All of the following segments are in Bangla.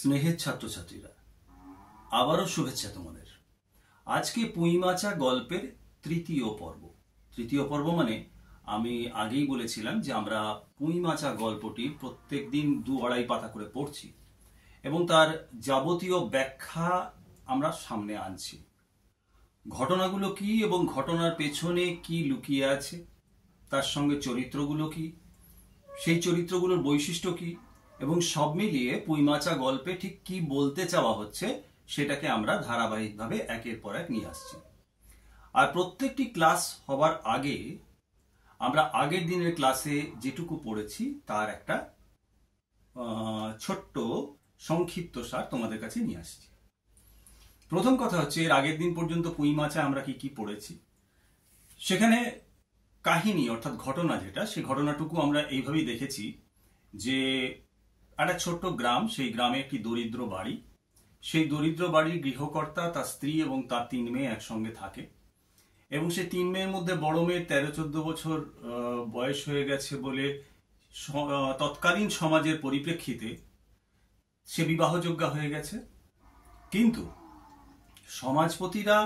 স্নেহের ছাত্রছাত্রীরা, আবারও শুভেচ্ছা তোমাদের। আজকে পুঁইমাচা গল্পের তৃতীয় পর্ব মানে আমি আগেই বলেছিলাম যে আমরা পুঁইমাচা গল্পটি প্রত্যেক দিন 2-2.5 পাতা করে পড়ছি এবং তার যাবতীয় ব্যাখ্যা আমরা সামনে আনছি। ঘটনাগুলো কি এবং ঘটনার পেছনে কি লুকিয়ে আছে, তার সঙ্গে চরিত্রগুলো কি, সেই চরিত্রগুলোর বৈশিষ্ট্য কি, এবং সব মিলিয়ে পুঁইমাচা গল্পে ঠিক কি বলতে চাওয়া হচ্ছে সেটাকে আমরা ধারাবাহিকভাবে একের পর এক নিয়ে আসছি। আর প্রত্যেকটি ক্লাস হবার আগে আমরা আগের দিনের ক্লাসে যেটুকু পড়েছি তার একটা ছোট্ট সংক্ষিপ্ত সার তোমাদের কাছে নিয়ে আসছি। প্রথম কথা হচ্ছে, এর আগের দিন পর্যন্ত পুঁইমাচা আমরা কি কি পড়েছি, সেখানে কাহিনী অর্থাৎ ঘটনা যেটা, সেই ঘটনাটুকু আমরা এইভাবেই দেখেছি যে একটা ছোট্ট গ্রাম, সেই গ্রামে একটি দরিদ্র বাড়ি, সেই দরিদ্র বাড়ির গৃহকর্তা, তার স্ত্রী এবং তার 3 মেয়ে একসঙ্গে থাকে এবং সেই 3 মেয়ের মধ্যে বড় মেয়ের 13-14 বছর বয়স হয়ে গেছে বলে তৎকালীন সমাজের পরিপ্রেক্ষিতে সে বিবাহযোগ্যা হয়ে গেছে, কিন্তু সমাজপতিরা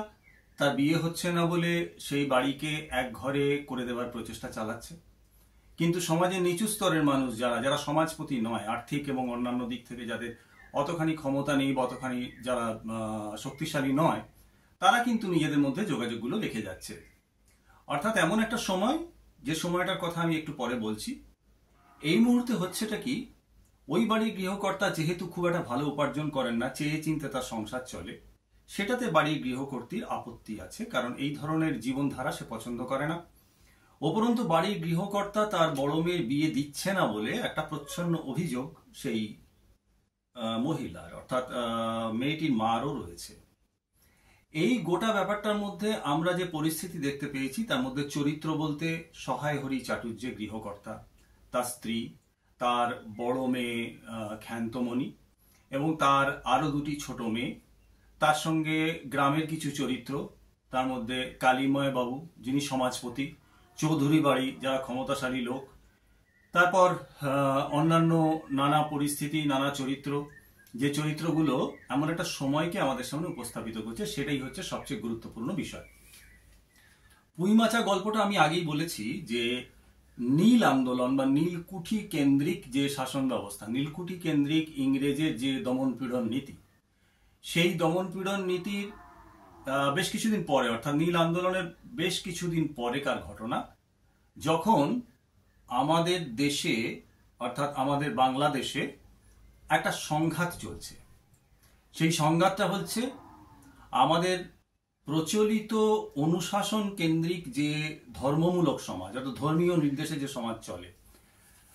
তার বিয়ে হচ্ছে না বলে সেই বাড়িকে এক ঘরে করে দেওয়ার প্রচেষ্টা চালাচ্ছে। কিন্তু সমাজের নিচু স্তরের মানুষ যারা সমাজপতি নয়, আর্থিক এবং অন্যান্য দিক থেকে যাদের অতখানি ক্ষমতা নেই বা অতখানি যারা শক্তিশালী নয়, তারা কিন্তু নিজেদের মধ্যে যোগাযোগগুলো রেখে যাচ্ছে। অর্থাৎ এমন একটা সময়, যে সময়টার কথা আমি একটু পরে বলছি, এই মুহূর্তে হচ্ছেটা কি, ওই বাড়ির গৃহকর্তা যেহেতু খুব একটা ভালো উপার্জন করেন না, চেয়ে চিনতে তার সংসার চলে, সেটাতে বাড়ির গৃহকর্ত্রীর আপত্তি আছে, কারণ এই ধরনের জীবনধারা সে পছন্দ করে না। উপরন্তু বাড়ির গৃহকর্তা তার বড় মেয়ের বিয়ে দিচ্ছে না বলে একটা প্রচ্ছন্ন অভিযোগ সেই মহিলার, অর্থাৎ মেয়েটির মারও রয়েছে। এই গোটা ব্যাপারটার মধ্যে আমরা যে পরিস্থিতি দেখতে পেয়েছি, তার মধ্যে চরিত্র বলতে সহায় হরি চাটুর্যে গৃহকর্তা, তার স্ত্রী, তার বড় মেয়ে ক্ষান্তমণি এবং তার আরো 2টি ছোট মেয়ে, তার সঙ্গে গ্রামের কিছু চরিত্র, তার মধ্যে কালীময় বাবু যিনি সমাজপতি, চৌধুরী বাড়ি যারা ক্ষমতাশালী লোক, তারপর অন্যান্য নানা পরিস্থিতি, নানা চরিত্র, যে চরিত্রগুলো এমন একটা সময়কে আমাদের সামনে উপস্থাপিত করছে, সেটাই হচ্ছে সবচেয়ে গুরুত্বপূর্ণ বিষয়। পুঁইমাচা গল্পটা আমি আগেই বলেছি যে নীল আন্দোলন বা নীলকুঠি কেন্দ্রিক যে শাসন ব্যবস্থা, নীলকুঠি কেন্দ্রিক ইংরেজের যে দমনপীড়ন নীতি, সেই দমনপীড়ন নীতির বেশ কিছুদিন পরে, অর্থাৎ নীল আন্দোলনের বেশ কিছুদিন পরেকার ঘটনা, যখন আমাদের দেশে অর্থাৎ আমাদের বাংলাদেশে একটা সংঘাত চলছে। সেই সংঘাতটা হচ্ছে আমাদের প্রচলিত অনুশাসন কেন্দ্রিক যে ধর্মমূলক সমাজ, অর্থাৎ ধর্মীয় নির্দেশে যে সমাজ চলে,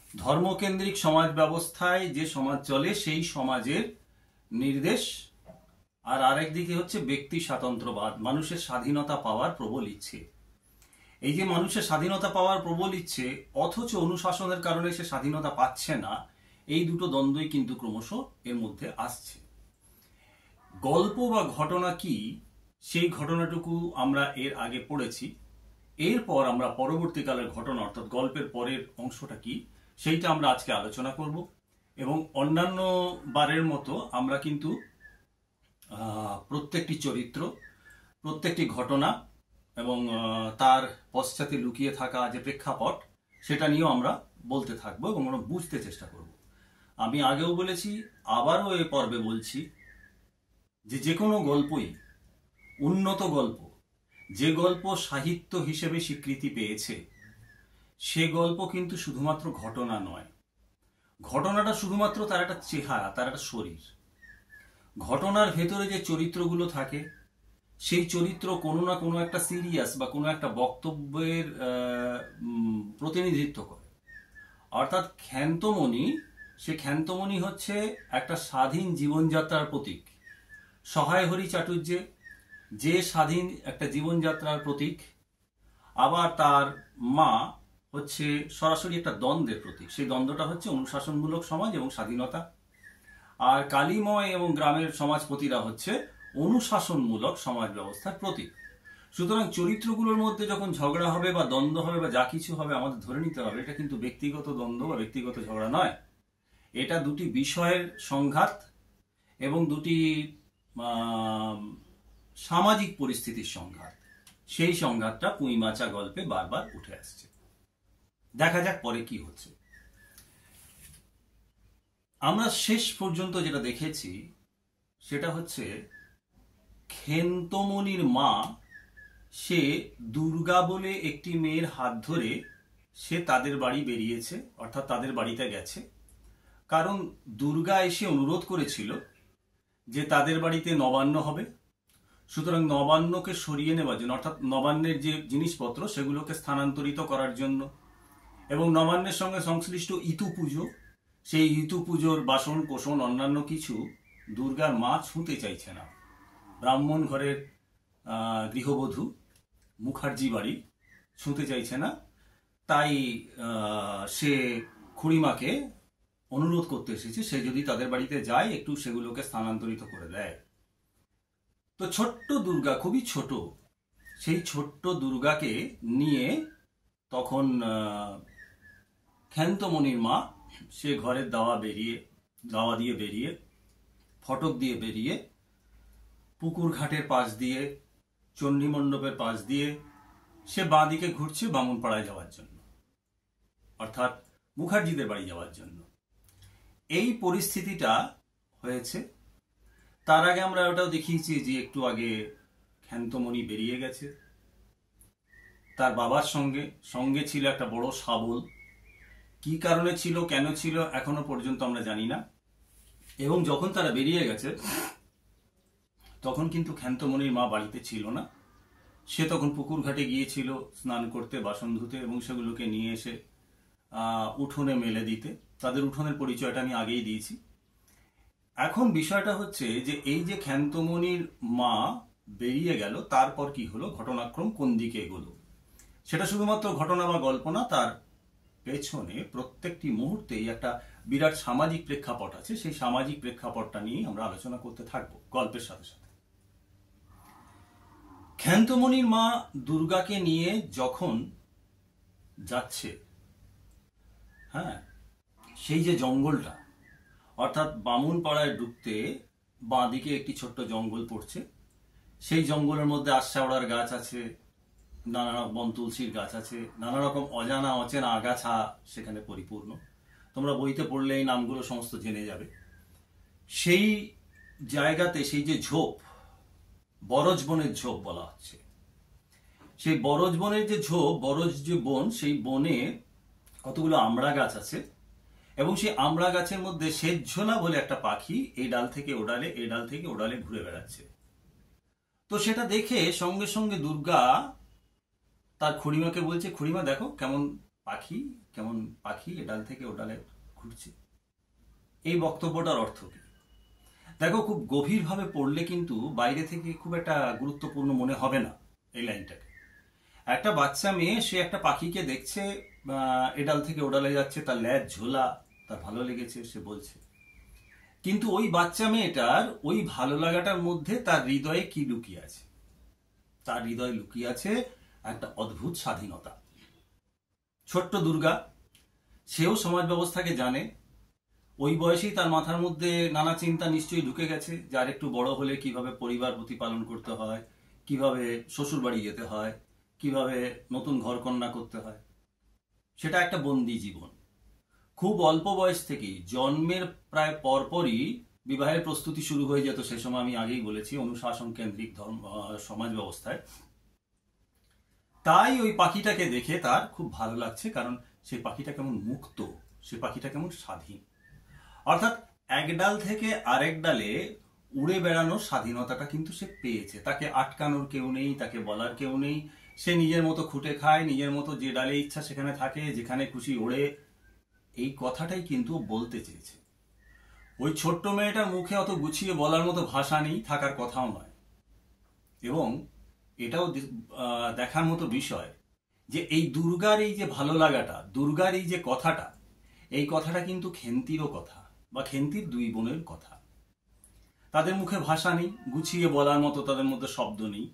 ধর্মকেন্দ্রিক সমাজ ব্যবস্থায় যে সমাজ চলে, সেই সমাজের নির্দেশ, আর আরেক দিকে হচ্ছে ব্যক্তি স্বাতন্ত্র্যবাদ, মানুষের স্বাধীনতা পাওয়ার প্রবল ইচ্ছে। এই যে মানুষের স্বাধীনতা পাওয়ার প্রবল ইচ্ছে, অথচ অনুশাসনের কারণে সে স্বাধীনতা পাচ্ছে না, এই দুটো দ্বন্দ্বই কিন্তু ক্রমশ এর মধ্যে আসছে। গল্প বা ঘটনা কি, সেই ঘটনাটুকু আমরা এর আগে পড়েছি। এরপর আমরা পরবর্তীকালের ঘটনা অর্থাৎ গল্পের পরের অংশটা কি, সেইটা আমরা আজকে আলোচনা করব। এবং অন্যান্য বারের মতো আমরা কিন্তু প্রত্যেকটি চরিত্র, প্রত্যেকটি ঘটনা এবং তার পশ্চাতে লুকিয়ে থাকা যে প্রেক্ষাপট, সেটা নিয়েও আমরা বলতে থাকবো এবং আমরা বুঝতে চেষ্টা করব। আমি আগেও বলেছি, আবারও এ পর্বে বলছি যে কোনো গল্পই উন্নত গল্প, যে গল্প সাহিত্য হিসেবে স্বীকৃতি পেয়েছে, সে গল্প কিন্তু শুধুমাত্র ঘটনা নয়। ঘটনাটা শুধুমাত্র তার একটা চেহারা, তার একটা শরীর। ঘটনার ভেতরে যে চরিত্রগুলো থাকে, সেই চরিত্র কোনো না কোনো একটা সিরিয়াস বা কোনো একটা বক্তব্যের প্রতিনিধিত্ব করে। অর্থাৎ ক্ষান্তমণি হচ্ছে একটা স্বাধীন জীবনযাত্রার প্রতীক। সহায় হরি চাটুর্যে যে স্বাধীন একটা জীবনযাত্রার প্রতীক, আবার তার মা হচ্ছে সরাসরি একটা দ্বন্দ্বের প্রতীক। সেই দ্বন্দ্বটা হচ্ছে অনুশাসনমূলক সমাজ এবং স্বাধীনতা। আর কালীময় এবং গ্রামের সমাজপতিরা হচ্ছে অনুশাসনমূলক সমাজ ব্যবস্থার প্রতীক। সুতরাং চরিত্রগুলোর মধ্যে যখন ঝগড়া হবে বা দ্বন্দ্ব হবে বা যা কিছু হবে, আমাদের ধরে নিতে হবে এটা কিন্তু ব্যক্তিগত দ্বন্দ্ব বা ব্যক্তিগত ঝগড়া নয়, এটা দুটি বিষয়ের সংঘাত এবং দুটি সামাজিক পরিস্থিতির সংঘাত, সেই সংঘাতটা পুঁইমাচা গল্পে বারবার উঠে আসছে। দেখা যাক পরে কি হচ্ছে। আমরা শেষ পর্যন্ত যেটা দেখেছি সেটা হচ্ছে খেন্তমণির মা, সে দুর্গা বলে একটি মেয়ের হাত ধরে সে তাদের বাড়ি বেরিয়েছে, অর্থাৎ তাদের বাড়িতে গেছে। কারণ দুর্গা এসে অনুরোধ করেছিল যে তাদের বাড়িতে নবান্ন হবে, সুতরাং নবান্নকে সরিয়ে নেওয়ার জন্য, অর্থাৎ নবান্নের যে জিনিসপত্র সেগুলোকে স্থানান্তরিত করার জন্য, এবং নবান্নের সঙ্গে সংশ্লিষ্ট ইতু পুজো, সেই ইতু পুজোর বাসন কোসন অন্যান্য কিছু দুর্গার মা ছুঁতে চাইছে না। ব্রাহ্মণ ঘরের গৃহবধূ মুখার্জি বাড়ি ছুঁতে চাইছে না, তাই সে খুড়িমাকে অনুরোধ করতে এসেছে সে যদি তাদের বাড়িতে যায় একটু সেগুলোকে স্থানান্তরিত করে দেয়। তো ছোট্ট দুর্গা, খুবই ছোট, সেই ছোট্ট দুর্গাকে নিয়ে তখন খেন্তমণির মা সে ঘরের দাওয়া দিয়ে বেরিয়ে ফটক দিয়ে বেরিয়ে পুকুর ঘাটের পাশ দিয়ে চণ্ডী মণ্ডপের পাশ দিয়ে সে বাঁ দিকে ঘুরছে বামুনপাড়ায় যাওয়ার জন্য, অর্থাৎ মুখার্জিদের বাড়ি যাওয়ার জন্য। এই পরিস্থিতিটা হয়েছে। তার আগে আমরা ওটাও দেখিয়েছি যে একটু আগে খেন্তমণি বেরিয়ে গেছে তার বাবার সঙ্গে, সঙ্গে ছিল একটা বড় শাবল। কি কারণে ছিল, কেন ছিল, এখনো পর্যন্ত আমরা জানি না। এবং যখন তারা বেরিয়ে গেছে তখন কিন্তু খেন্তমণির মা বাড়িতে ছিল না। সে তখন পুকুর ঘাটে গিয়েছিল স্নান করতে, বাসন ধুতে, এবং সেগুলোকে নিয়ে এসে উঠোনে মেলে দিতে। তাদের উঠোনের পরিচয়টা আমি আগেই দিয়েছি। এখন বিষয়টা হচ্ছে যে এই যে খেন্তমণির মা বেরিয়ে গেল, তারপর কি হলো, ঘটনাক্রম কোন দিকে এগোলো, সেটা শুধুমাত্র ঘটনা বা গল্প না, তার পেছনে প্রত্যেকটি মুহূর্তেই একটা বিরাট সামাজিক প্রেক্ষাপট আছে। সেই সামাজিক প্রেক্ষাপটটা নিয়ে আমরা আলোচনা করতে থাকবো গল্পের সাথে সাথে। খেন্তমণির মা দুর্গাকে নিয়ে যখন যাচ্ছে, হ্যাঁ, সেই যে জঙ্গলটা, অর্থাৎ বামুনপাড়ায় ঢুকতে বাঁ দিকে একটি ছোট্ট জঙ্গল পড়ছে। সেই জঙ্গলের মধ্যে আশাওড়ার গাছ আছে, নানা রকম বন তুলসীর গাছ আছে, নানা রকম অজানা অচেনা আগাছা সেখানে পরিপূর্ণ। তোমরা বইতে পড়লে এই নামগুলো সমস্ত জেনে যাবে। সেই জায়গাতে সেই যে ঝোপ, বরজ বনের ঝোপ বলা হচ্ছে, সেই বরজ বনের যে ঝোপ, বরজ যে বন, সেই বনে কতগুলো আমড়া গাছ আছে, এবং সেই আমড়া গাছের মধ্যে শ্বেতঝোলা বলে একটা পাখি এই ডাল থেকে ও ডালে, এই ডাল থেকে ও ডালে ঘুরে বেড়াচ্ছে। তো সেটা দেখে সঙ্গে সঙ্গে দুর্গা তার খুড়িমাকে বলছে, খুড়িমা দেখো কেমন পাখি এ ডাল থেকে ও ডালে ঘুরছে। এই বক্তব্যটার অর্থ কি? দেখো, খুব গভীরভাবে পড়লে কিন্তু বাইরে থেকে খুব একটা গুরুত্বপূর্ণ মনে হবে না এই লাইনটাকে। একটা বাচ্চা মেয়ে, সে একটা পাখিকে দেখছে, এ ডাল থেকে ও ডালে যাচ্ছে, তার ল্যাজ ঝোলা, তার ভালো লেগেছে, সে বলছে। কিন্তু ওই বাচ্চা মেয়েটার ওই ভালো লাগাটার মধ্যে তার হৃদয়ে কি লুকিয়ে আছে? তার হৃদয়ে লুকিয়ে আছে একটা অদ্ভুত স্বাধীনতা। ছোট্ট দুর্গা, সেও সমাজ ব্যবস্থাকে জানে। ওই বয়সেই তার মাথার মধ্যে নানা চিন্তা নিশ্চয়ই ঢুকে গেছে, যার একটু বড় হলে কিভাবে পরিবার প্রতিপালন করতে হয়, কিভাবে শ্বশুর বাড়ি যেতে হয়, কিভাবে নতুন ঘরকন্যা করতে হয়। সেটা একটা বন্দি জীবন। খুব অল্প বয়স থেকেই, জন্মের প্রায় পরপরই বিবাহের প্রস্তুতি শুরু হয়ে যেত। সে সময় আমি আগেই বলেছি, অনুশাসন কেন্দ্রিক সমাজ ব্যবস্থায়। তাই ওই পাখিটাকে দেখে তার খুব ভালো লাগছে, কারণ সেই পাখিটা কেমন মুক্ত, সে পাখিটা কেমন স্বাধীন। অর্থাৎ এক ডাল থেকে আরেক ডালে উড়ে বেড়ানোর স্বাধীনতাটা কিন্তু সে পেয়েছে। তাকে আটকানোর কেউ নেই, তাকে বলার কেউ নেই। সে নিজের মতো খুঁটে খায়, নিজের মতো যে ডালে ইচ্ছা সেখানে থাকে, যেখানে খুশি ওড়ে। এই কথাটাই কিন্তু বলতে চেয়েছে। ওই ছোট্ট মেয়েটার মুখে অত গুছিয়ে বলার মতো ভাষা নেই, থাকার কথাও নয়। এবং এটাও দেখার মতো বিষয় যে এই দুর্গার এই যে ভালো লাগাটা, দুর্গার এই যে কথাটা, এই কথাটা কিন্তু খেন্তিরও কথা, বা খেন্তির দুই বোনের কথা। তাদের মুখে ভাষা নেই, গুছিয়ে বলার মতো তাদের মধ্যে শব্দ নেই।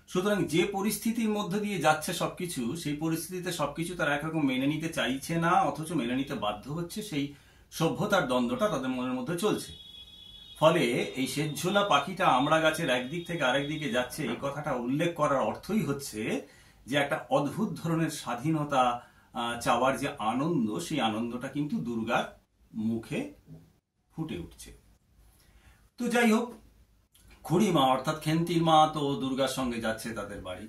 সুতরাং যে পরিস্থিতির মধ্যে দিয়ে যাচ্ছে সবকিছু, সেই পরিস্থিতিতে সবকিছু তারা একরকম মেনে নিতে চাইছে না, অথচ মেনে নিতে বাধ্য হচ্ছে। সেই সভ্যতার দ্বন্দ্বটা তাদের মনের মধ্যে চলছে। ফলে এই শেষঝোলা পাখিটা আমড়া গাছের একদিক থেকে আরেক দিকে যাচ্ছে, এই কথাটা উল্লেখ করার অর্থই হচ্ছে যে একটা অদ্ভুত ধরনের স্বাধীনতা চাওয়ার যে আনন্দ, সেই আনন্দটা কিন্তু দুর্গার মুখে ফুটে উঠছে। তো যাই হোক, খুড়িমা অর্থাৎ খেন্তির মা তো দুর্গার সঙ্গে যাচ্ছে তাদের বাড়ি।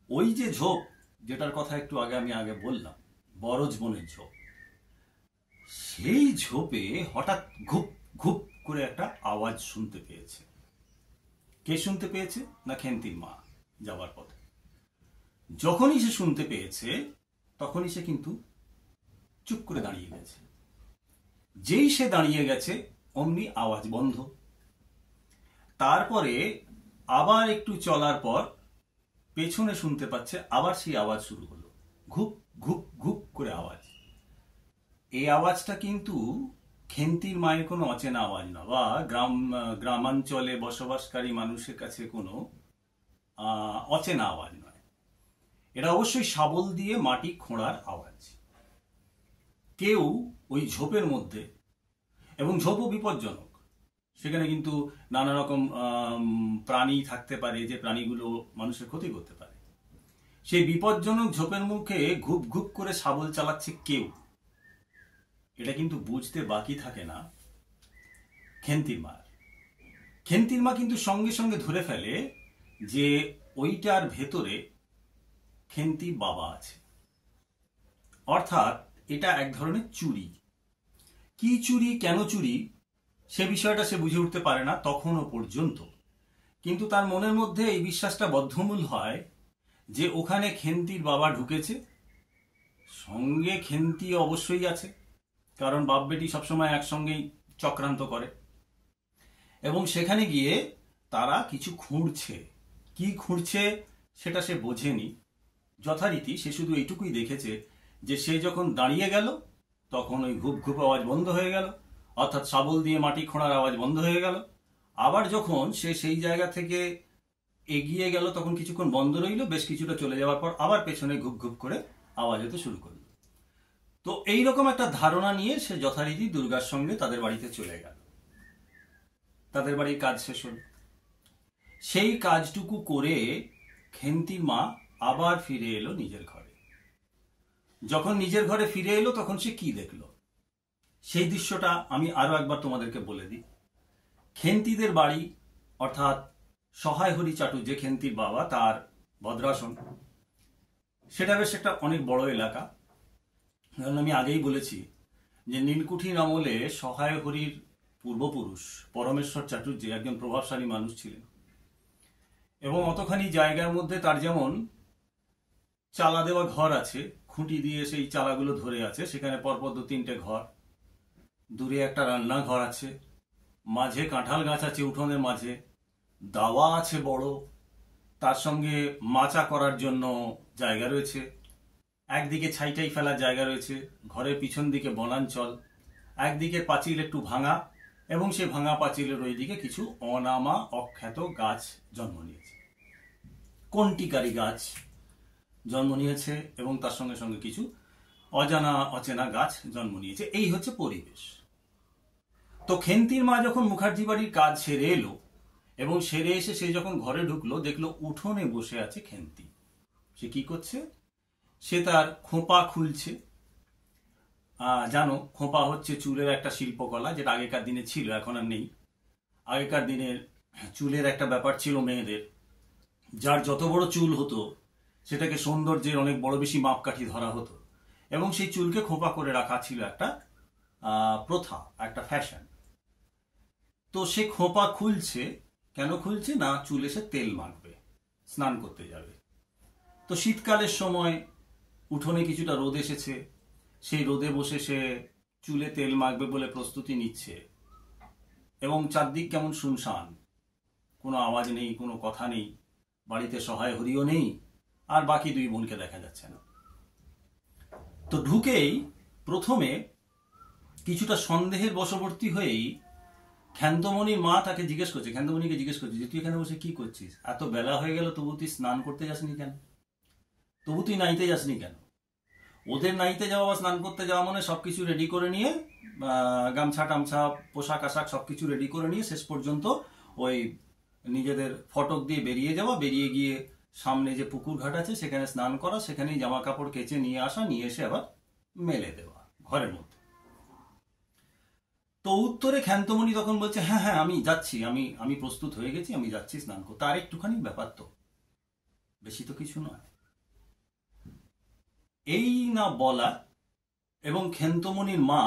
ওই যে ঝোপ, যেটার কথা একটু আগে বললাম, বরজ বনের ঝোপ, সেই ঝোপে হঠাৎ ঘুপ ঘুপ করে একটা আওয়াজ শুনতে পেয়েছে। কে শুনতে পেয়েছে? না খেন্তির মা যাওয়ার পথে। যখনই সে শুনতে পেয়েছে তখনই সে কিন্তু চুপ করে দাঁড়িয়ে গেছে। যেই সে দাঁড়িয়ে গেছে অমনি আওয়াজ বন্ধ। তারপরে আবার একটু চলার পর পেছনে শুনতে পাচ্ছে আবার সেই আওয়াজ শুরু হলো, ঘুপ ঘুপ ঘুপ করে আওয়াজ। এই আওয়াজটা কিন্তু খেন্তির মায়ের কোনো অচেনা আওয়াজ না, বা গ্রামাঞ্চলে বসবাসকারী মানুষের কাছে কোনো অচেনা আওয়াজ নয়। এটা অবশ্যই শাবল দিয়ে মাটি খোঁড়ার আওয়াজ। কেউ ওই ঝোপের মধ্যে, এবং ঝোপও বিপজ্জনক, সেখানে কিন্তু নানা রকম প্রাণী থাকতে পারে যে প্রাণীগুলো মানুষের ক্ষতি করতে পারে। সেই বিপজ্জনক ঝোপের মুখে ঘুপ ঘুপ করে শাবল চালাচ্ছে কেউ, এটা কিন্তু বুঝতে বাকি থাকে না খেন্তির মার। খেন্তির মা কিন্তু সঙ্গে সঙ্গে ধরে ফেলে যে ওইটার ভেতরে খেন্তির বাবা আছে, অর্থাৎ এটা এক ধরনের চুরি। কি চুরি, কেন চুরি, সে বিষয়টা সে বুঝে উঠতে পারে না তখনও পর্যন্ত। কিন্তু তার মনের মধ্যে এই বিশ্বাসটা বদ্ধমূল হয় যে ওখানে খেন্তির বাবা ঢুকেছে, সঙ্গে খেন্তি অবশ্যই আছে, কারণ বাপ বেটি সবসময় একসঙ্গেই চক্রান্ত করে। এবং সেখানে গিয়ে তারা কিছু খুঁড়ছে। কি খুঁড়ছে সেটা সে বোঝেনি। যথারীতি সে শুধু এইটুকুই দেখেছে যে সে যখন দাঁড়িয়ে গেল তখন ওই ঘুপ ঘুপ আওয়াজ বন্ধ হয়ে গেল, অর্থাৎ শাবল দিয়ে মাটি খোঁড়ার আওয়াজ বন্ধ হয়ে গেল। আবার যখন সে সেই জায়গা থেকে এগিয়ে গেল তখন কিছুক্ষণ বন্ধ রইল, বেশ কিছুটা চলে যাওয়ার পর আবার পেছনে ঘুপ ঘুপ করে আওয়াজ হতে শুরু করল। তো এইরকম একটা ধারণা নিয়ে সে যথারীতি দুর্গার সঙ্গে তাদের বাড়িতে চলে গেল। তাদের বাড়ির কাজ শেষ হল। সেই কাজটুকু করে খেন্তির মা আবার ফিরে এলো নিজের ঘরে। যখন নিজের ঘরে ফিরে এলো তখন সে কি দেখলো, সেই দৃশ্যটা আমি আরো একবার তোমাদেরকে বলে দিই। খেন্তিদের বাড়ি, অর্থাৎ সহায় হরি চাটু যে খেন্তির বাবা, তার ভদ্রাসন, সেটা বেশ একটা অনেক বড় এলাকা। কারণ আমি আগেই বলেছি যে নীলকুঠির আমলে সহায় হরির পূর্বপুরুষ পরমেশ্বর চাটুর্যে একজন প্রভাবশালী মানুষ ছিলেন, এবং অতখানি জায়গার মধ্যে তার যেমন চালা দেওয়া ঘর আছে, খুঁটি দিয়ে সেই চালাগুলো ধরে আছে, সেখানে পরপর 2-3টে ঘর, দূরে একটা রান্নাঘর আছে, মাঝে কাঁঠাল গাছ আছে উঠোনের মাঝে, দাওয়া আছে বড়, তার সঙ্গে মাচা করার জন্য জায়গা রয়েছে, একদিকে ছাইটাই ফেলার জায়গা রয়েছে, ঘরের পিছন দিকে বনাঞ্চল, একদিকে পাঁচিল একটু ভাঙা, এবং সেই ভাঙা পাঁচিলের ওই দিকে কিছু অনামা অখ্যাত গাছ জন্ম নিয়েছে, কণ্টিকারী গাছ জন্ম নিয়েছে, এবং তার সঙ্গে সঙ্গে কিছু অজানা অচেনা গাছ জন্ম নিয়েছে। এই হচ্ছে পরিবেশ। তো খেন্তির মা যখন মুখার্জি বাড়ির কাজ সেরে এলো এবং সেরে এসে সে যখন ঘরে ঢুকলো, দেখলো উঠোনে বসে আছে খেন্তি। সে কি করছে? সে তার খোঁপা খুলছে। জানো, খোঁপা হচ্ছে চুলের একটা শিল্পকলা, যেটা আগেকার দিনে ছিল, এখন আর নেই। আগেকার দিনের চুলের একটা ব্যাপার ছিল মেয়েদের, যার যত বড় চুল হতো সেটাকে সৌন্দর্যের অনেক বড় বেশি মাপকাঠি ধরা হতো, এবং সেই চুলকে খোঁপা করে রাখা ছিল একটা প্রথা, একটা ফ্যাশন। তো সে খোঁপা খুলছে। কেন খুলছে? না, চুলে সে তেল মাখবে, স্নান করতে যাবে। তো শীতকালের সময় উঠোনে কিছুটা রোদ এসেছে, সেই রোদে বসে সে চুলে তেল মাখবে বলে প্রস্তুতি নিচ্ছে, এবং চারদিক কেমন শুনশান, কোনো আওয়াজ নেই, কোনো কথা নেই, বাড়িতে সহায় হরিও নেই, আর বাকি 2 বোনকে দেখা যাচ্ছে না। তো ঢুকেই প্রথমে কিছুটা সন্দেহের বশবর্তী হয়েই ক্ষান্তমণির মা তাকে জিজ্ঞেস করছে, ক্ষান্তমণিকে জিজ্ঞেস করছে যে তুই এখানে বসে কি করছিস? এত বেলা হয়ে গেল, তবু তুই স্নান করতে যাসনি কেন? তবু তুই নাইতে যাসনি কেন? ওদের নাইতে যাওয়া বা স্নান করতে যাওয়া মানে সবকিছু রেডি করে নিয়ে, গামছা টামছা পোশাক আশাক সবকিছু রেডি করে নিয়ে শেষ পর্যন্ত ওই নিজেদের ফটক দিয়ে বেরিয়ে যাওয়া, বেরিয়ে গিয়ে সামনে যে পুকুর ঘাট আছে সেখানে স্নান করা, সেখানেই জামা কাপড় কেচে নিয়ে আসা, নিয়ে এসে আবার মেলে দেওয়া ঘরের মধ্যে। তো উত্তরে ক্ষান্তমণি তখন বলছে, হ্যাঁ হ্যাঁ আমি যাচ্ছি, আমি প্রস্তুত হয়ে গেছি, আমি যাচ্ছি স্নান করতে। আর একটুখানি ব্যাপার তো, বেশি তো কিছু নয়। এই না বলা, এবং ক্ষান্তমণির মা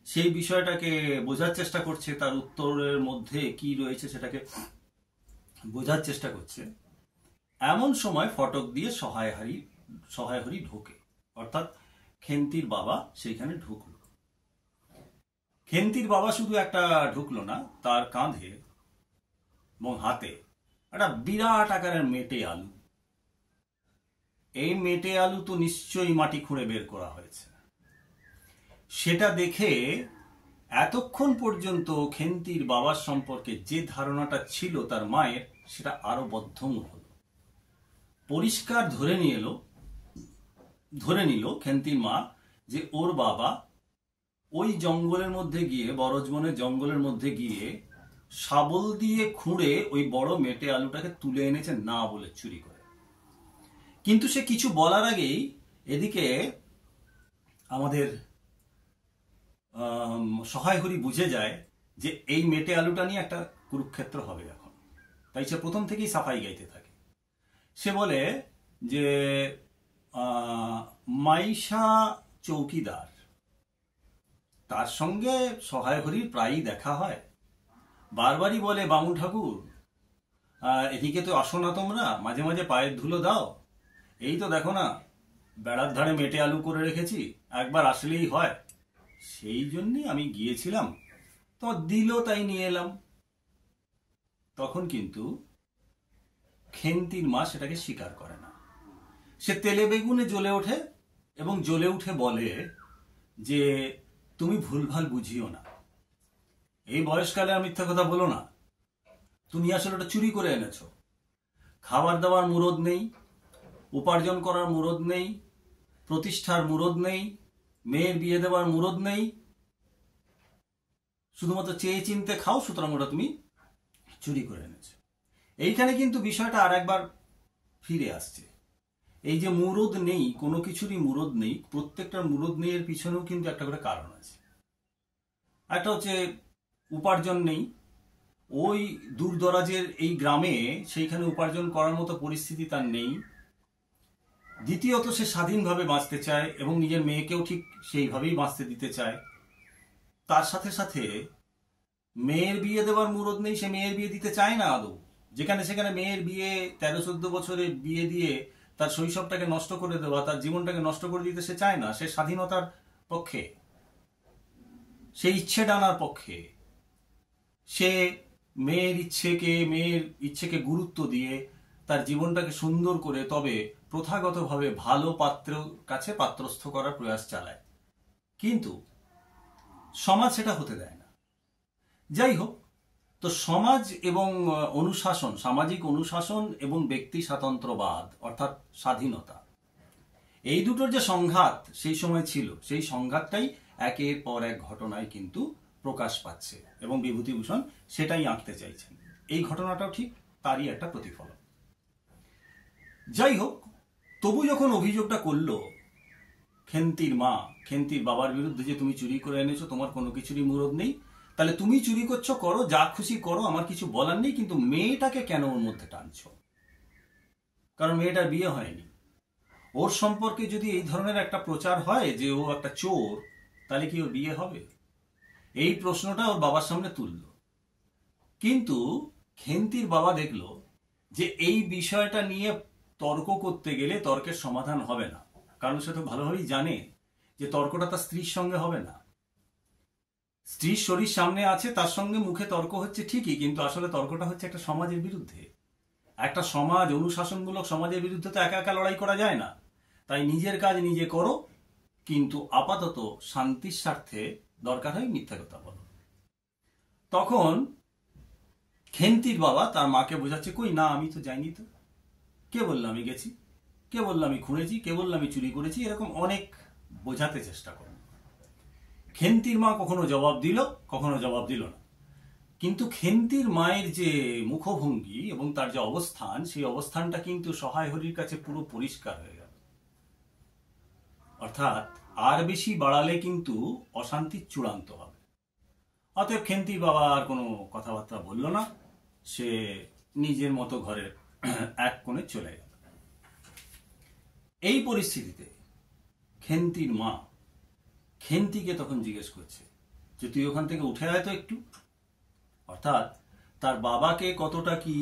সেই বিষয়টাকে বোঝার চেষ্টা করছে, তার উত্তরের মধ্যে কি রয়েছে সেটাকে বোঝার চেষ্টা করছে। এমন সময় ফটক দিয়ে সহায়হরি ঢোকে, অর্থাৎ খেন্তির বাবা সেইখানে ঢুকলো। খেন্তির বাবা শুধু একটা ঢুকলো না, তার কাঁধে এবং হাতে একটা বিরাট আকারের মেটে আলু। এই মেটে আলু তো নিশ্চয়ই মাটি খুঁড়ে বের করা হয়েছে। সেটা দেখে এতক্ষণ পর্যন্ত খেন্তির বাবার সম্পর্কে যে ধারণাটা ছিল তার মায়ের, সেটা আরো বদ্ধমূল হলো। পরিষ্কার ধরে নিল খেন্তির মা যে ওর বাবা ওই জঙ্গলের মধ্যে গিয়ে, বরজবনের জঙ্গলের মধ্যে গিয়ে শাবল দিয়ে খুঁড়ে ওই বড় মেটে আলুটাকে তুলে এনেছে, না বলে চুরি করে। কিন্তু সে কিছু বলার আগেই এদিকে আমাদের সহায়হরি বুঝে যায় যে এই মেটে আলুটা নিয়ে একটা কুরুক্ষেত্র হবে এখন। তাই সে প্রথম থেকেই সাফাই গাইতে থাকে। সে বলে যে মাইশা চৌকিদার, তার সঙ্গে সহায়হরির প্রায়ই দেখা হয়, বারবারই বলে, বামুন ঠাকুর এদিকে তো আসো না তোমরা, মাঝে মাঝে পায়ের ধুলো দাও। এই তো দেখো না বেড়ার ধারে মেটে আলু করে রেখেছি, একবার আসলেই হয়। সেই জন্যই আমি গিয়েছিলাম, তো দিল তাই নিয়ে এলাম। তখন কিন্তু খেন্তির মা সেটাকে স্বীকার করে না। সে তেলে বেগুনে জ্বলে ওঠে এবং জ্বলে উঠে বলে যে তুমি ভুলভাল বুঝিও না, এই বয়সকালে আর মিথ্যা কথা বলো না। তুমি আসলে ওটা চুরি করে এনেছো। খাবার দাবার মুরদ নেই, উপার্জন করার মুরদ নেই, প্রতিষ্ঠার মুরদ নেই, মেয়ের বিয়ে দেওয়ার মুরদ নেই, শুধুমাত্র চেয়ে চিনতে খাও, সুতরাং ওটা তুমি চুরি করে এনেছো। এইখানে কিন্তু বিষয়টা আর একবার ফিরে আসছে। এই যে মুরদ নেই, কোনো কিছুরই মুরদ নেই, প্রত্যেকটার মুরদ নেই এর পিছনেও কিন্তু একটা করে কারণ আছে। একটা হচ্ছে উপার্জন নেই, ওই দূর দরাজের এই গ্রামে সেইখানে উপার্জন করার মতো পরিস্থিতি তার নেই। দ্বিতীয়ত সে স্বাধীনভাবে বাঁচতে চায় এবং নিজের মেয়েকেও ঠিক সেইভাবেই বাঁচতে দিতে চায়। তার সাথে সাথে মেয়ের বিয়ে দেওয়ার মুরদ নেই, সে মেয়ের বিয়ে দিতে চায় না আদৌ। যেখানে সেখানে মেয়ের বিয়ে 13-14 বছরে বিয়ে দিয়ে তার শৈশবটাকে নষ্ট করে দেওয়া, তার জীবনটাকে নষ্ট করে দিতে সে চায় না। সে স্বাধীনতার পক্ষে, সে ইচ্ছে ডানার পক্ষে। সে মেয়ের ইচ্ছেকে গুরুত্ব দিয়ে তার জীবনটাকে সুন্দর করে তবে প্রথাগতভাবে ভালো পাত্রের কাছে পাত্রস্থ করার প্রয়াস চালায়। কিন্তু সমাজ সেটা হতে দেয় না। যাই হোক, তো সমাজ এবং অনুশাসন, সামাজিক অনুশাসন এবং ব্যক্তি স্বাতন্ত্র্যবাদ অর্থাৎ স্বাধীনতা, এই দুটোর যে সংঘাত সেই সময় ছিল, সেই সংঘাতটাই একের পর এক ঘটনায় কিন্তু প্রকাশ পাচ্ছে এবং বিভূতিভূষণ সেটাই আঁকতে চাইছেন। এই ঘটনাটাও ঠিক তারই একটা প্রতিফলন। যাই হোক, তবু যখন অভিযোগটা করলো খেন্তির মা খেন্তির বাবার বিরুদ্ধে যে তুমি চুরি করে এনেছো, তোমার কোনো কিছুরই মুরদ নেই, তাহলে তুমি চুরি করছো, করো, যা খুশি করো, আমার কিছু বলার নেই, কিন্তু মেয়েটাকে কেন ওর মধ্যে টানছো? কারণ মেয়েটার বিয়ে হয়নি। ওর সম্পর্কে যদি এই ধরনের একটা প্রচার হয় যে ও একটা চোর, তাহলে কি ওর বিয়ে হবে? এই প্রশ্নটা ওর বাবার সামনে তুলল। কিন্তু খেন্তির বাবা দেখলো যে এই বিষয়টা নিয়ে তর্ক করতে গেলে তর্কের সমাধান হবে না, কারণ সে তো ভালোভাবেই জানে যে তর্কটা তার স্ত্রীর সঙ্গে হবে না। স্ত্রীর শরীর সামনে আছে, তার সঙ্গে মুখে তর্ক হচ্ছে ঠিকই, কিন্তু আসলে তর্কটা হচ্ছে একটা সমাজের বিরুদ্ধে। একটা সমাজ, অনুশাসনমূলক সমাজের বিরুদ্ধে তো একা একা লড়াই করা যায় না। তাই নিজের কাজ নিজে করো, কিন্তু আপাতত শান্তির স্বার্থে দরকার হয় মিথ্যা কথা বলো। তখন খেন্তির বাবা তার মাকে বোঝাচ্ছে, কই না, আমি তো যাইনি, তো কে বললো আমি গেছি, কে বললো আমি খুঁড়েছি, কে বললো আমি চুরি করেছি? এরকম অনেক বোঝাতে চেষ্টা করল। খেন্তির মা কখনো জবাব দিল, কখনো জবাব দিল না। কিন্তু খেন্তির মায়ের যে মুখভঙ্গি এবং তার যে অবস্থান, সেই অবস্থানটা কিন্তু সহায় হরির কাছে পুরো পরিষ্কার হয়ে গেল। অর্থাৎ আর বেশি বাড়ালে কিন্তু অশান্তির চূড়ান্ত হবে। অতএব খেন্তির বাবা আর কোনো কথাবার্তা বলল না, সে নিজের মতো ঘরের এক কোণে চলে গেল। এই পরিস্থিতিতে খেন্তির মা খেন্তিকে তখন জিজ্ঞেস করছে যে তুই ওখান থেকে উঠে আয় তো একটু। অর্থাৎ তার বাবাকে কতটা কি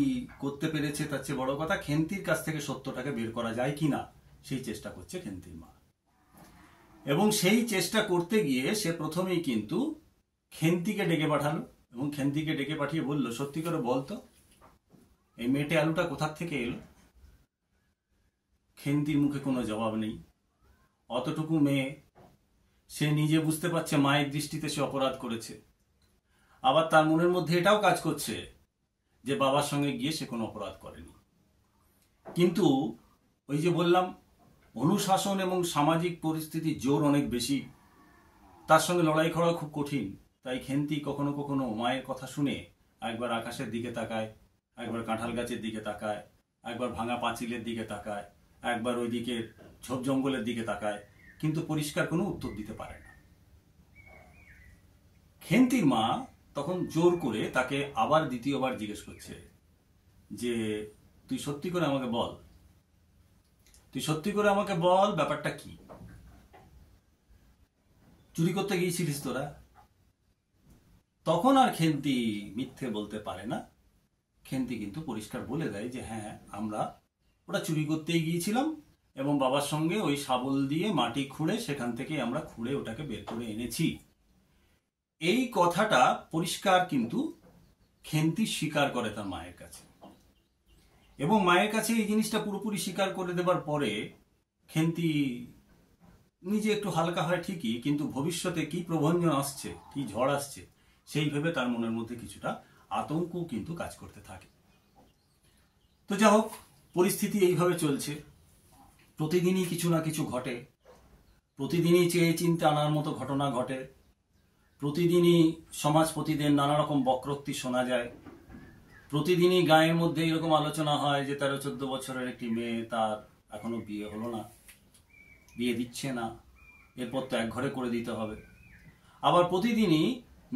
করতে পেরেছে তার চেয়ে বড় কথা খেন্তির কাছ থেকে সত্যটাকে বের করা যায় কিনা সেই চেষ্টা করছে খেন্তির মা। এবং সেই চেষ্টা করতে গিয়ে সে প্রথমেই কিন্তু খেন্তিকে ডেকে পাঠালো এবং খেন্তিকে ডেকে পাঠিয়ে বলল, সত্যি করে বলতো এই মেটে আলুটা কোথার থেকে এলো? খেন্তির মুখে কোনো জবাব নেই। অতটুকু মেয়ে, সে নিজে বুঝতে পারছে মায়ের দৃষ্টিতে সে অপরাধ করেছে, আবার তার মনের মধ্যে এটাও কাজ করছে যে বাবার সঙ্গে গিয়ে সে কোনো অপরাধ করেনি। কিন্তু ওই যে বললাম, অনুশাসন এবং সামাজিক পরিস্থিতির জোর অনেক বেশি, তার সঙ্গে লড়াই করা খুব কঠিন। তাই খেন্তি কখনো কখনো মায়ের কথা শুনে একবার আকাশের দিকে তাকায়, একবার কাঁঠাল গাছের দিকে তাকায়, একবার ভাঙা পাঁচিলের দিকে তাকায়, একবার ওই দিকে ঝোপ জঙ্গলের দিকে তাকায়, কিন্তু পরিষ্কার কোনো উত্তর দিতে পারে না। খেন্তির মা তখন জোর করে তাকে আবার দ্বিতীয়বার জিজ্ঞেস করছে যে তুই সত্যি করে আমাকে বল, তুই সত্যি করে আমাকে বল ব্যাপারটা কি? চুরি করতে গিয়েছিলিস তোরা? তখন আর খেন্তি মিথ্যে বলতে পারে না। খেন্তি কিন্তু পরিষ্কার বলে দেয় যে হ্যাঁ, আমরা ওটা চুরি করতেই গিয়েছিলাম এবং বাবার সঙ্গে ওই শাবল দিয়ে মাটি খুঁড়ে সেখান থেকে আমরা খুঁড়ে ওটাকে বের করে এনেছি। এই কথাটা পরিষ্কার কিন্তু খেন্তি স্বীকার করে তার মায়ের কাছে, এবং মায়ের কাছে এই জিনিসটা পুরোপুরি স্বীকার করে দেবার পরে খেন্তি নিজে একটু হালকা হয় ঠিকই, কিন্তু ভবিষ্যতে কি প্রভঞ্জন আসছে, কি ঝড় আসছে সেই ভেবে তার মনের মধ্যে কিছুটা আতঙ্ক কিন্তু কাজ করতে থাকে। তো যা হোক, পরিস্থিতি এইভাবে চলছে। প্রতিদিনই কিছু না কিছু ঘটে, প্রতিদিনই চেয়ে চিন্তে আনার মতো ঘটনা ঘটে, প্রতিদিনই সমাজপতিদের নানা রকম বক্রোক্তি শোনা যায়, প্রতিদিনই গায়ের মধ্যে এরকম আলোচনা হয় যে 13-14 বছরের একটি মেয়ে, তার এখনো বিয়ে হলো না, বিয়ে দিচ্ছে না, এরপর তো এক ঘরে করে দিতে হবে। আবার প্রতিদিনই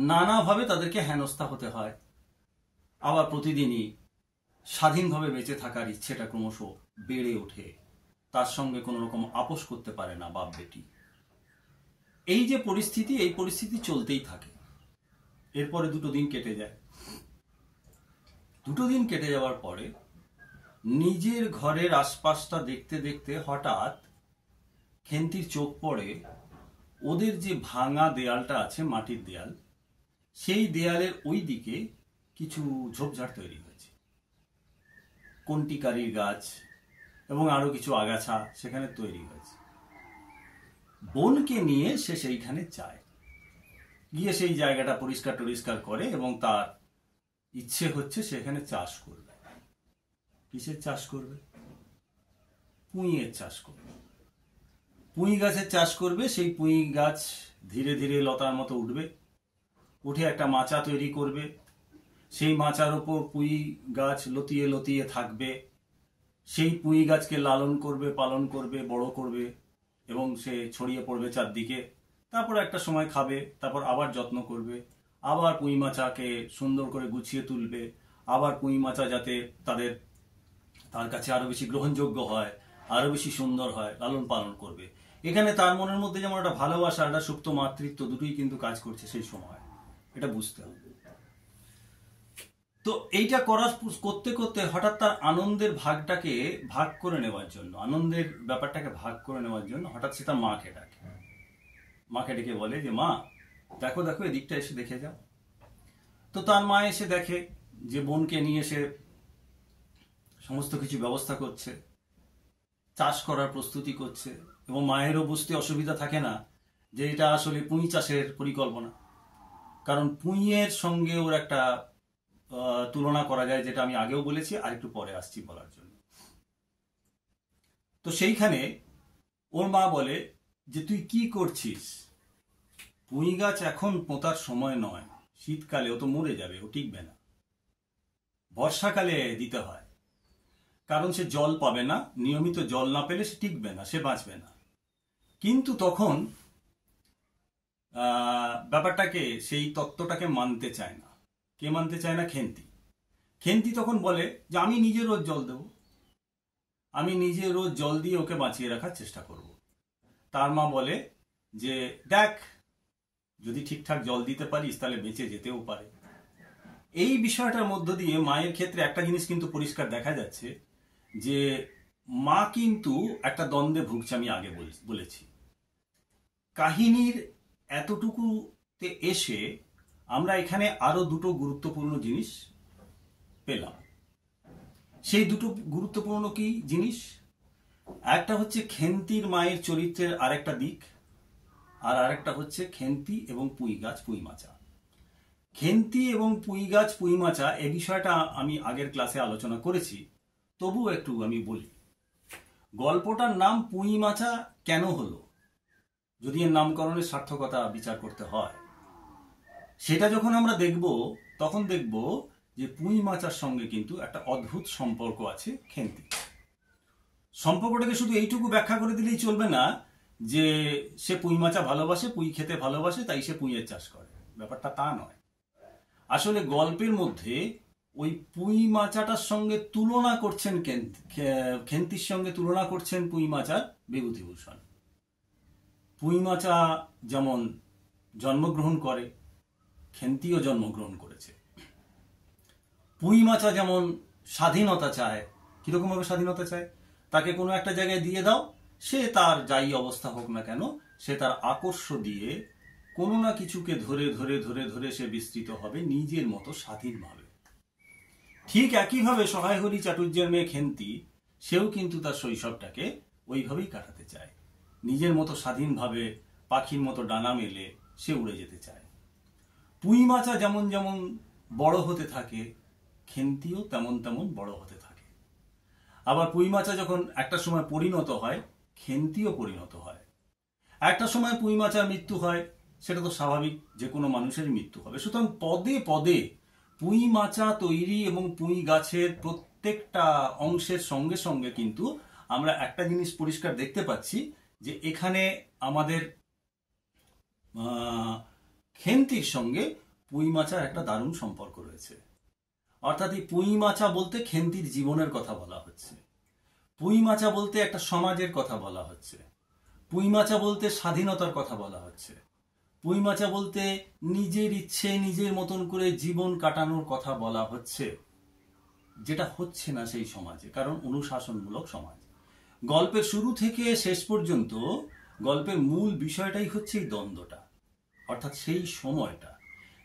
নানাভাবে তাদেরকে হেনস্থা হতে হয়। আবার প্রতিদিনই স্বাধীনভাবে বেঁচে থাকার ইচ্ছেটা ক্রমশ বেড়ে ওঠে, তার সঙ্গে কোনো রকম আপোষ করতে পারে না বাপ বেটি। এই যে পরিস্থিতি, এই পরিস্থিতি চলতেই থাকে। এরপরে 2 দিন কেটে যায়। 2 দিন কেটে যাওয়ার পরে নিজের ঘরের আশপাশটা দেখতে দেখতে হঠাৎ খেন্তির চোখ পড়ে ওদের যে ভাঙা দেয়ালটা আছে, মাটির দেয়াল, সেই দেয়ালের ওই দিকে কিছু ঝোপঝাড় তৈরি হয়েছে, কন্টিকারির গাছ এবং আরো কিছু আগাছা সেখানে তৈরি হয়েছে। বোনকে নিয়ে সে সেইখানে যায়, গিয়ে সেই জায়গাটা পরিষ্কার টরিষ্কার করে এবং তার ইচ্ছে হচ্ছে সেখানে চাষ করবে। কিসের চাষ করবে? পুঁইয়ের চাষ করবে। পুঁই গাছের চাষ করবে। সেই পুঁই গাছ ধীরে ধীরে লতার মতো উঠবে, উঠে একটা মাচা তৈরি করবে। সেই মাচার ওপর পুঁই গাছ লতিয়ে লতিয়ে থাকবে। সেই পুঁই গাছকে লালন করবে, পালন করবে, বড় করবে এবং সে ছড়িয়ে পড়বে চারদিকে। তারপর একটা সময় খাবে, তারপর আবার যত্ন করবে, আবার পুঁই মাচাকে সুন্দর করে গুছিয়ে তুলবে, আবার পুঁই মাচা যাতে তার কাছে আরো বেশি গ্রহণযোগ্য হয়, আরো বেশি সুন্দর হয়, লালন পালন করবে। এখানে তার মনের মধ্যে যেমন একটা ভালোবাসা, একটা সুপ্ত মাতৃত্ব, দুটোই কিন্তু কাজ করছে সেই সময়, এটা বুঝতে হবে। তো এইটা করতে করতে হঠাৎ তার আনন্দের ভাগটাকে ভাগ করে নেওয়ার জন্য, আনন্দের ব্যাপারটাকে ভাগ করে নেওয়ার জন্য হঠাৎ সে তার মাকে ডাকে। মাকে ডেকে বলে যে মা, দেখো দেখো এদিকটা এসে দেখে যাও। তো তার মা এসে দেখে যে বোনকে নিয়ে সে সমস্ত কিছু ব্যবস্থা করছে, চাষ করার প্রস্তুতি করছে, এবং মায়েরও বুঝতে অসুবিধা থাকে না যে এটা আসলে পুঁই চাষের পরিকল্পনা। কারণ পুঁইয়ের সঙ্গে ওর একটা তুলনা করা যায়, যেটা আমি আগেও বলেছি, আর একটু পরে আসছি বলার জন্য। তো সেইখানে ওর মা বলে যে তুই কি করছিস, পুঁই গাছ এখন পোঁতার সময় নয়, শীতকালে ও তো মরে যাবে, ও টিকবে না। বর্ষাকালে দিতে হয়, কারণ সে জল পাবে না, নিয়মিত জল না পেলে সে টিকবে না, সে বাঁচবে না। কিন্তু তখন ব্যাপারটাকে, সেই তত্ত্বটাকে মানতে চায় না। কে মানতে চায় না? খেন্তি। খেন্তি তখন বলে যে আমি নিজে রোজ জল দেব, আমি নিজে রোজ জল দিয়ে ওকে বাঁচিয়ে রাখার চেষ্টা করব। তার মা বলে যে দেখ, যদি ঠিকঠাক জল দিতে পারিস তাহলে বেঁচে যেতেও পারে। এই বিষয়টার মধ্য দিয়ে মায়ের ক্ষেত্রে একটা জিনিস কিন্তু পরিষ্কার দেখা যাচ্ছে, যে মা কিন্তু একটা দ্বন্দ্বে ভুগছে। আমি আগে বলেছি, কাহিনীর এতটুকুতে এসে আমরা এখানে আরো দুটো গুরুত্বপূর্ণ জিনিস পেলাম। সেই দুটো গুরুত্বপূর্ণ কি জিনিস? একটা হচ্ছে খেন্তির মায়ের চরিত্রের আরেকটা দিক, আর আরেকটা হচ্ছে খেন্তি এবং পুঁই গাছ পুঁই মাচা। খেন্তি এবং পুঁই গাছ পুঁই মাচা এই বিষয়টা আমি আগের ক্লাসে আলোচনা করেছি, তবু একটু আমি বলি। গল্পটার নাম পুঁই মাচা কেন হলো, যদি এর নামকরণের সার্থকতা বিচার করতে হয়, সেটা যখন আমরা দেখব তখন দেখব যে পুঁই মাচার সঙ্গে কিন্তু একটা অদ্ভুত সম্পর্ক আছে খেন্তি। সম্পর্কটাকে শুধু এইটুকু ব্যাখ্যা করে দিলেই চলবে না যে সে পুঁই মাচা ভালোবাসে, পুঁই খেতে ভালোবাসে, তাই সে পুঁইয়ের চাষ করে। ব্যাপারটা তা নয়। আসলে গল্পের মধ্যে ওই পুঁই মাচাটার সঙ্গে তুলনা করছেন খেন্তির সঙ্গে তুলনা করছেন পুঁই মাচার বিভূতিভূষণ। পুঁই মাচা যেমন জন্মগ্রহণ করে, খেন্তিও জন্মগ্রহণ করেছে। পুঁই মাচা যেমন স্বাধীনতা চায়, কিরকম ভাবে স্বাধীনতা চায়? তাকে কোনো একটা জায়গায় দিয়ে দাও, সে তার যাই অবস্থা হোক না কেন, সে তার আকর্ষ দিয়ে কোনো না কিছুকে ধরে ধরে ধরে ধরে সে বিস্তৃত হবে নিজের মতো স্বাধীনভাবে। ঠিক একইভাবে সহায় হরি চাটুর্যের মেয়ে খেন্তি, সেও কিন্তু তার শৈশবটাকে ওইভাবেই কাটাতে চায়, নিজের মতো স্বাধীনভাবে পাখির মতো ডানা মেলে সে উড়ে যেতে চায়। পুঁই মাচা যেমন যেমন বড় হতে থাকে, খেন্তিও তেমন তেমন বড় হতে থাকে। আবার পুঁই মাচা যখন একটা সময় পরিণত হয়, খেন্তিও পরিণত হয়। একটা সময় পুঁই মাচার মৃত্যু হয়, সেটা তো স্বাভাবিক, যে কোনো মানুষেরই মৃত্যু হবে। সুতরাং পদে পদে পুঁই মাচা তৈরি এবং পুঁই গাছের প্রত্যেকটা অংশের সঙ্গে সঙ্গে কিন্তু আমরা একটা জিনিস পরিষ্কার দেখতে পাচ্ছি, যে এখানে আমাদের খেন্তির সঙ্গে পুঁই মাচার একটা দারুণ সম্পর্ক রয়েছে। অর্থাৎ এই পুঁই মাচা বলতে খেন্তির জীবনের কথা বলা হচ্ছে, পুঁই মাচা বলতে একটা সমাজের কথা বলা হচ্ছে, পুঁই মাচা বলতে স্বাধীনতার কথা বলা হচ্ছে, পুঁই মাচা বলতে নিজের ইচ্ছে নিজের মতন করে জীবন কাটানোর কথা বলা হচ্ছে, যেটা হচ্ছে না সেই সমাজে, কারণ অনুশাসনমূলক সমাজ। গল্পের শুরু থেকে শেষ পর্যন্ত গল্পের মূল বিষয়টাই হচ্ছে এই দ্বন্দ্বটা। অর্থাৎ সেই সময়টা,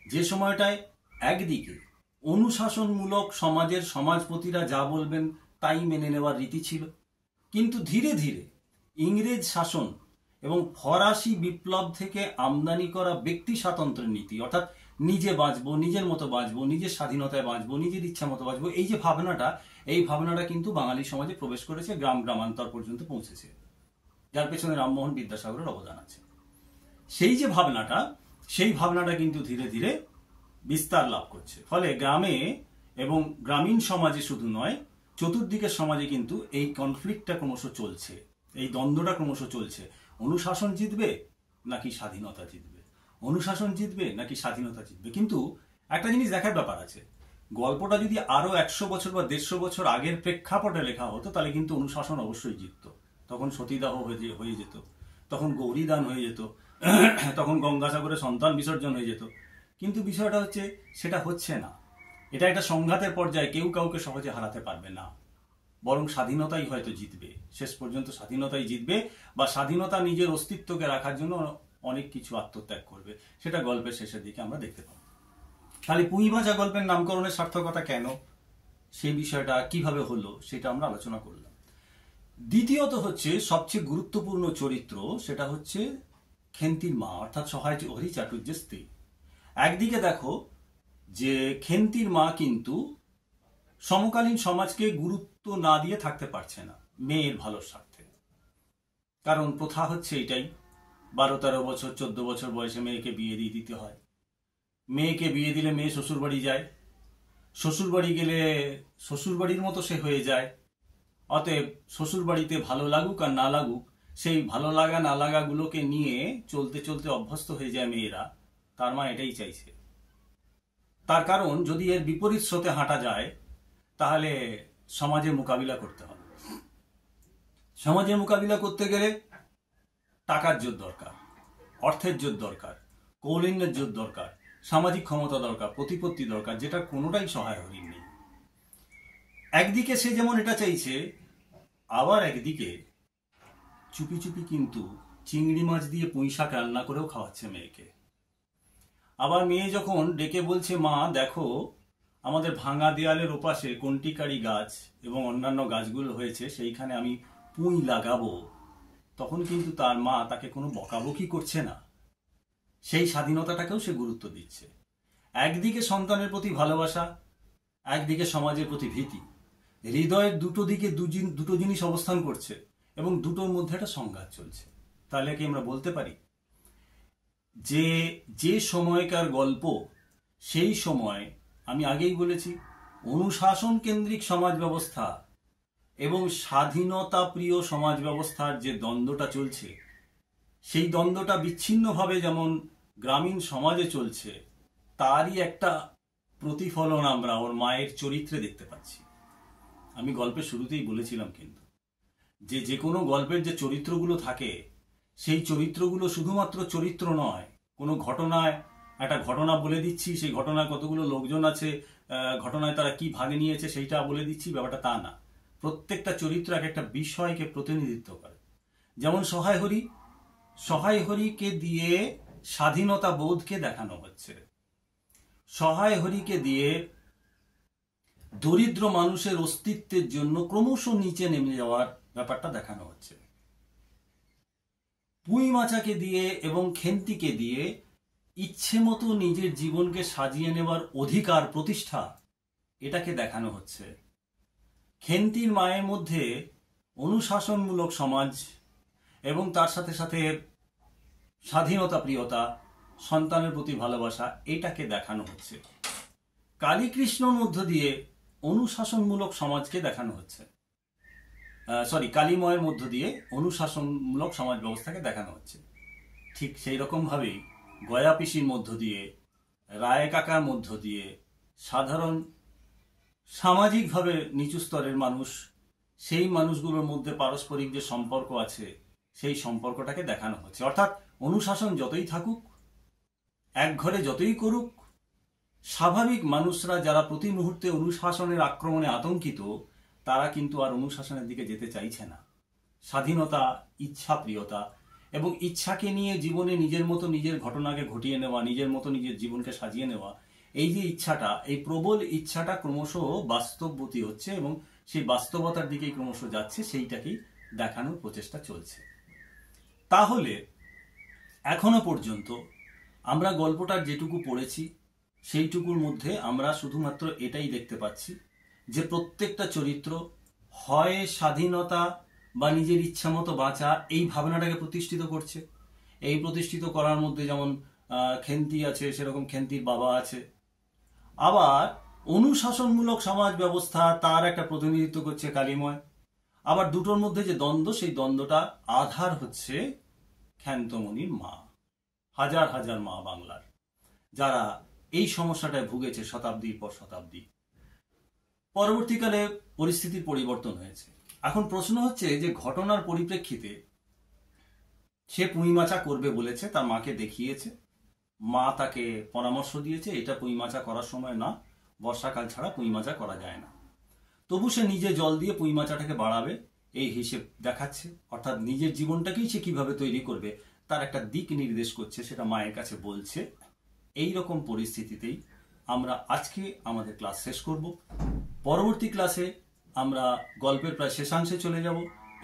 যে সময়টায় একদিকে অনুশাসনমূলক সমাজের সমাজপতিরা যা বলবেন তাই মেনে নেওয়ার রীতি ছিল, কিন্তু ধীরে ধীরে ইংরেজ শাসন এবং ফরাসি বিপ্লব থেকে আমদানি করা ব্যক্তি স্বাতন্ত্র্যের নীতি, অর্থাৎ নিজে বাঁচবো, নিজের মতো বাঁচবো, নিজের স্বাধীনতায় বাঁচবো, নিজের ইচ্ছা মতো বাঁচবো, এই যে ভাবনাটা, এই ভাবনাটা কিন্তু বাঙালি সমাজে প্রবেশ করেছে, গ্রাম গ্রামান্তর পর্যন্ত পৌঁছেছে, যার পেছনে রামমোহন বিদ্যাসাগরের অবদান আছে। সেই যে ভাবনাটা, সেই ভাবনাটা কিন্তু ধীরে ধীরে বিস্তার লাভ করছে। ফলে গ্রামে এবং গ্রামীণ সমাজে শুধু নয়, চতুর্দিকের সমাজে কিন্তু এই কনফ্লিক্টটা ক্রমশ চলছে, এই দ্বন্দ্বটা ক্রমশ চলছে। অনুশাসন জিতবে নাকি স্বাধীনতা জিতবে, অনুশাসন জিতবে নাকি স্বাধীনতা জিতবে। কিন্তু একটা জিনিস দেখার ব্যাপার আছে, গল্পটা যদি আরো 100 বছর বা 150 বছর আগের প্রেক্ষাপটে লেখা হতো, তাহলে কিন্তু অনুশাসন অবশ্যই জিতত। তখন সতীদাহ হয়ে যেত, তখন গৌরীদান হয়ে যেত, তখন গঙ্গাসাগরে সন্তান বিসর্জন হয়ে যেত। কিন্তু বিষয়টা হচ্ছে, সেটা হচ্ছে না। এটা একটা সংঘাতের পর্যায়ে, কেউ কাউকে সহজে হারাতে পারবে না, বরং স্বাধীনতাই হয়তো জিতবে, শেষ পর্যন্ত স্বাধীনতাই জিতবে, বা স্বাধীনতা নিজের অস্তিত্বকে রাখার জন্য অনেক কিছু আত্মত্যাগ করবে। সেটা গল্পের শেষের দিকে আমরা দেখতে পাবো। তাহলে পুঁই মাচা গল্পের নামকরণের সার্থকতা কেন, সেই বিষয়টা কিভাবে হলো, সেটা আমরা আলোচনা করলাম। দ্বিতীয়ত হচ্ছে সবচেয়ে গুরুত্বপূর্ণ চরিত্র, সেটা হচ্ছে খেন্তির মা, অর্থাৎ সহায় হরি চাটুর্যের স্ত্রী। একদিকে দেখো যে খেন্তির মা কিন্তু সমকালীন সমাজকে গুরুত্ব না দিয়ে থাকতে পারছে না মেয়ের ভালোর স্বার্থে, কারণ প্রথা হচ্ছে এটাই 12-13 বছর 14 বছর বয়সে মেয়েকে বিয়ে দিয়ে দিতে হয়। মেয়েকে বিয়ে দিলে মেয়ে শ্বশুরবাড়ি যায়, শ্বশুরবাড়ি গেলে শ্বশুরবাড়ির মতো সে হয়ে যায়। অতএব শ্বশুরবাড়িতে ভালো লাগুক আর না লাগুক, সেই ভালো লাগা না লাগাগুলোকে নিয়ে চলতে চলতে অভ্যস্ত হয়ে যায় মেয়েরা। তার মা এটাই চাইছে। তার কারণ যদি এর বিপরীত স্রোতে হাঁটা যায় তাহলে সমাজে মোকাবিলা করতে হবে। সমাজে মোকাবিলা করতে গেলে টাকার জোর দরকার, অর্থের জোর দরকার, কৌলিন্যের জোর দরকার, সামাজিক ক্ষমতা দরকার, প্রতিপত্তি দরকার, যেটা কোনোটাই সহায় হরিণ নেই। একদিকে সে যেমন এটা চাইছে, আবার একদিকে চুপি চুপি কিন্তু চিংড়ি মাছ দিয়ে পুঁই শাক রান্না করেও খাওয়াচ্ছে মেয়েকে। আবার মেয়ে যখন ডেকে বলছে, মা দেখো আমাদের ভাঙা দেয়ালের ওপাশে কন্টিকারি গাছ এবং অন্যান্য গাছগুলো হয়েছে, সেইখানে আমি পুঁই লাগাবো, তখন কিন্তু তার মা তাকে কোনো বকাবকি করছে না, সেই স্বাধীনতাটাকেও সে গুরুত্ব দিচ্ছে। একদিকে সন্তানের প্রতি ভালোবাসা, একদিকে সমাজের প্রতি ভীতি, হৃদয়ের দুটো দিকে দুটো জিনিস অবস্থান করছে এবং দুটোর মধ্যে একটা সংঘাত চলছে। তাহলে কি আমরা বলতে পারি যে যে সময়কার গল্প, সেই সময় আমি আগেই বলেছি অনুশাসন কেন্দ্রিক সমাজ ব্যবস্থা এবং স্বাধীনতা প্রিয় সমাজ ব্যবস্থার যে দ্বন্দ্বটা চলছে, সেই দ্বন্দ্বটা বিচ্ছিন্নভাবে যেমন গ্রামীণ সমাজে চলছে, তারই একটা প্রতিফলন আমরা ওর মায়ের চরিত্রে দেখতে পাচ্ছি। আমি গল্পের শুরুতেই বলেছিলাম কিন্তু যে কোনো গল্পের যে চরিত্রগুলো থাকে, সেই চরিত্রগুলো শুধুমাত্র চরিত্র নয়, কোনো ঘটনায় একটা ঘটনা বলে দিচ্ছি, সেই ঘটনায় কতগুলো লোকজন আছে, ঘটনায় তারা কি ভাগে নিয়েছে সেইটা বলে দিচ্ছি, ব্যাপারটা তা না। প্রত্যেকটা চরিত্র এক একটা বিষয়কে প্রতিনিধিত্ব করে। যেমন সহায় হরিকে দিয়ে স্বাধীনতা বোধকে দেখানো হচ্ছে, সহায় হরিকে দিয়ে দরিদ্র মানুষের অস্তিত্বের জন্য ক্রমশ নিচে নেমে যাওয়ার ব্যাপারটা দেখানো হচ্ছে। পুঁই মাচাকে দিয়ে এবং খেন্তিকে দিয়ে ইচ্ছে মতো নিজের জীবনকে সাজিয়ে নেওয়ার অধিকার প্রতিষ্ঠা, এটাকে দেখানো হচ্ছে। খেন্তির মায়ের মধ্যে অনুশাসনমূলক সমাজ এবং তার সাথে সাথে স্বাধীনতা প্রিয়তা, সন্তানের প্রতি ভালোবাসা, এটাকে দেখানো হচ্ছে। কালীকৃষ্ণর মধ্য দিয়ে অনুশাসনমূলক সমাজকে দেখানো হচ্ছে, কালীময়ের মধ্য দিয়ে অনুশাসনমূলক সমাজ ব্যবস্থাকে দেখানো হচ্ছে। ঠিক সেই রকম ভাবেই গয়া পিসির মধ্য দিয়ে, রায় কাকার মধ্য দিয়ে সাধারণ সামাজিকভাবে নিচু স্তরের মানুষ, সেই মানুষগুলোর মধ্যে পারস্পরিক যে সম্পর্ক আছে, সেই সম্পর্কটাকে দেখানো হচ্ছে। অর্থাৎ অনুশাসন যতই থাকুক, এক ঘরে যতই করুক, স্বাভাবিক মানুষরা যারা প্রতি মুহূর্তে অনুশাসনের আক্রমণে আতঙ্কিত, তারা কিন্তু আর অনুশাসনের দিকে যেতে চাইছে না। স্বাধীনতা, ইচ্ছা প্রিয়তা এবং ইচ্ছাকে নিয়ে জীবনে নিজের মতো নিজের ঘটনাকে ঘটিয়ে নেওয়া, নিজের মতো নিজের জীবনকে সাজিয়ে নেওয়া, এই যে ইচ্ছাটা, এই প্রবল ইচ্ছাটা ক্রমশ বাস্তববতী হচ্ছে এবং সেই বাস্তবতার দিকেই ক্রমশ যাচ্ছে, সেইটাকেই দেখানোর প্রচেষ্টা চলছে। তাহলে এখনো পর্যন্ত আমরা গল্পটার যেটুকু পড়েছি, সেইটুকুর মধ্যে আমরা শুধুমাত্র এটাই দেখতে পাচ্ছি যে প্রত্যেকটা চরিত্র হয় স্বাধীনতা বা নিজের ইচ্ছা মতো বাঁচা, এই ভাবনাটাকে প্রতিষ্ঠিত করছে। এই প্রতিষ্ঠিত করার মধ্যে যেমন খেন্তি আছে, সেরকম খেন্তির বাবা আছে। আবার অনুশাসনমূলক সমাজ ব্যবস্থা, তার একটা প্রতিনিধিত্ব করছে কালীময়। আবার দুটোর মধ্যে যে দ্বন্দ্ব, সেই দ্বন্দ্বটা আধার হচ্ছে ক্ষান্তমণির মা, হাজার হাজার মা বাংলার, যারা এই সমস্যাটায় ভুগেছে শতাব্দীর পর শতাব্দী। পরবর্তীকালে পরিস্থিতির পরিবর্তন হয়েছে। এখন প্রশ্ন হচ্ছে যে ঘটনার পরিপ্রেক্ষিতে সে পুঁই মাচা করবে বলেছে, তার মাকে দেখিয়েছে, মা তাকে পরামর্শ দিয়েছে এটা পুঁই মাচা করার সময় না, বর্ষাকাল ছাড়া পুঁই মাচা করা যায় না। তবু সে নিজে জল দিয়ে পুঁই মাচাটাকে বাড়াবে এই হিসেব দেখাচ্ছে। অর্থাৎ নিজের জীবনটাকেই সে কিভাবে তৈরি করবে তার একটা দিক নির্দেশ করছে, সেটা মায়ের কাছে বলছে। এই রকম পরিস্থিতিতেই আমরা আজকে আমাদের ক্লাস শেষ করব। পরবর্তী ক্লাসে আমরা গল্পের প্রায় শেষাংশে চলে যাব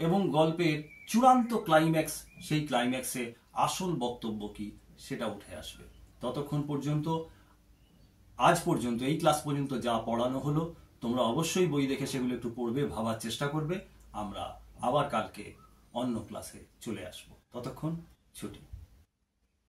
এবং গল্পের চূড়ান্ত ক্লাইম্যাক্স, সেই ক্লাইম্যাক্সে আসল বক্তব্য কি সেটা উঠে আসবে। ততক্ষণ পর্যন্ত, আজ পর্যন্ত এই ক্লাস পর্যন্ত যা পড়ানো হলো, তোমরা অবশ্যই বই দেখে সেগুলো একটু পড়বে, ভাবার চেষ্টা করবে। আমরা আবার কালকে অন্য ক্লাসে চলে আসব। ততক্ষণ ছুটি।